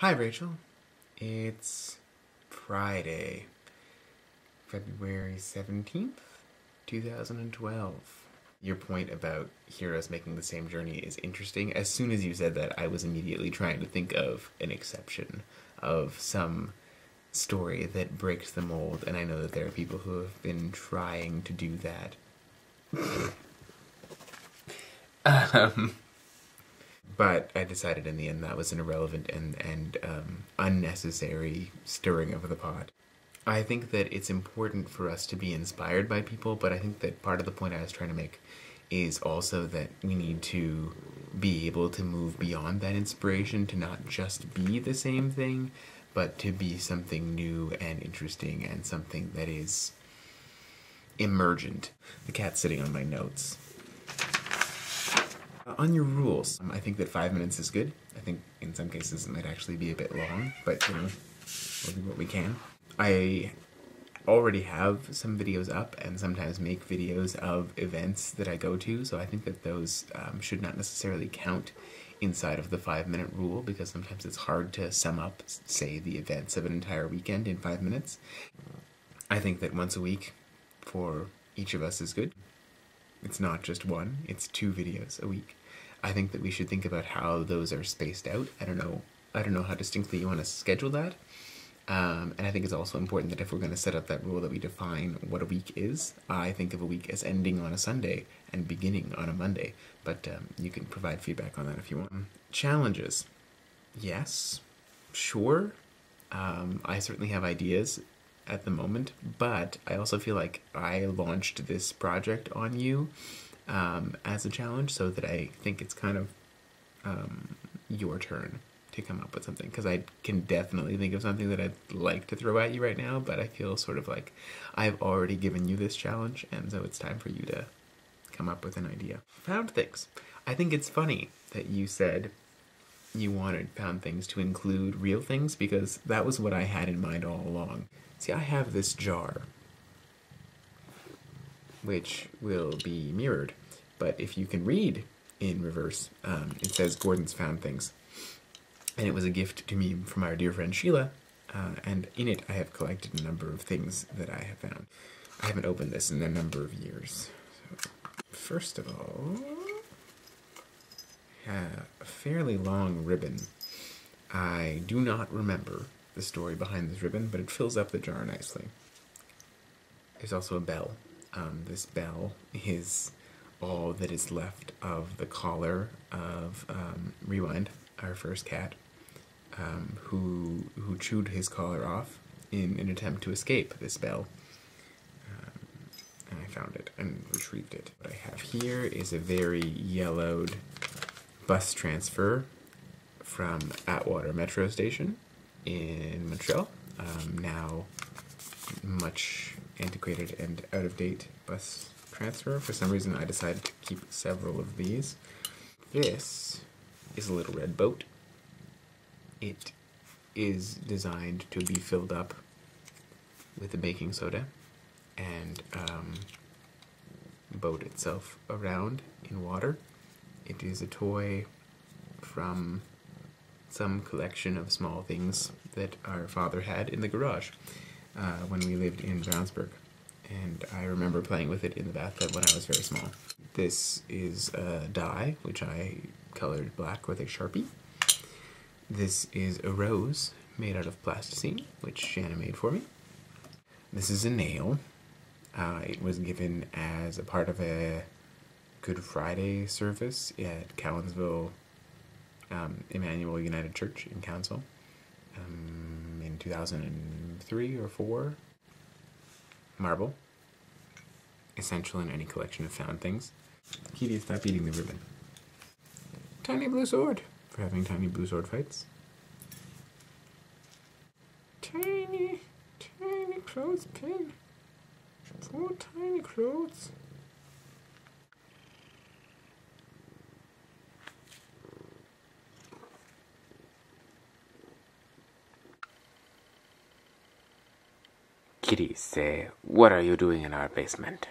Hi, Rachel. It's Friday, February 17th, 2012. Your point about heroes making the same journey is interesting. As soon as you said that, I was immediately trying to think of an exception, of some story that breaks the mold, and I know that there are people who have been trying to do that. But I decided in the end that was an irrelevant and unnecessary stirring of the pot. I think that it's important for us to be inspired by people, but I think that part of the point I was trying to make is also that we need to be able to move beyond that inspiration, to not just be the same thing, but to be something new and interesting and something that is emergent. The cat's sitting on my notes. On your rules, I think that 5 minutes is good. I think in some cases it might actually be a bit long, but you know, we'll do what we can. I already have some videos up and sometimes make videos of events that I go to, so I think that those should not necessarily count inside of the 5-minute rule, because sometimes it's hard to sum up, say, the events of an entire weekend in 5 minutes. I think that once a week for each of us is good. It's not just one, it's 2 videos a week. I think that we should think about how those are spaced out. I don't know how distinctly you want to schedule that. And I think it's also important that if we're going to set up that rule, that we define what a week is. I think of a week as ending on a Sunday and beginning on a Monday, but you can provide feedback on that if you want. Challenges. Yes, sure. I certainly have ideas at the moment, but I also feel like I launched this project on you as a challenge, so that I think it's kind of your turn to come up with something, because I can definitely think of something that I'd like to throw at you right now, but I feel sort of like I've already given you this challenge, and so it's time for you to come up with an idea. Found things. I think it's funny that you said you wanted found things to include real things, because that was what I had in mind all along. See, I have this jar, which will be mirrored, but if you can read in reverse, it says Gordon's Found Things. And it was a gift to me from our dear friend Sheila, and in it I have collected a number of things that I have found. I haven't opened this in a number of years. So, first of all, a fairly long ribbon. I do not remember the story behind this ribbon, but it fills up the jar nicely. There's also a bell. This bell is all that is left of the collar of Rewind, our first cat, who chewed his collar off in an attempt to escape this bell. And I found it and retrieved it. What I have here is a very yellowed bus transfer from Atwater Metro Station in Montreal. Now much antiquated and out-of-date bus transfer. For some reason I decided to keep several of these. This is a little red boat. It is designed to be filled up with a baking soda and boat itself around in water. It is a toy from some collection of small things that our father had in the garage when we lived in Brownsburg. And I remember playing with it in the bathtub when I was very small. This is a die, which I colored black with a Sharpie. This is a rose made out of plasticine, which Shanna made for me. This is a nail. It was given as a part of a Good Friday service at Cowansville Emmanuel United Church in Council in 2003 or 4. Marble. Essential in any collection of found things. Kitty, stop eating the ribbon. Tiny blue sword for having tiny blue sword fights. Tiny clothespin. 4 tiny clothes. Kitty, say, what are you doing in our basement?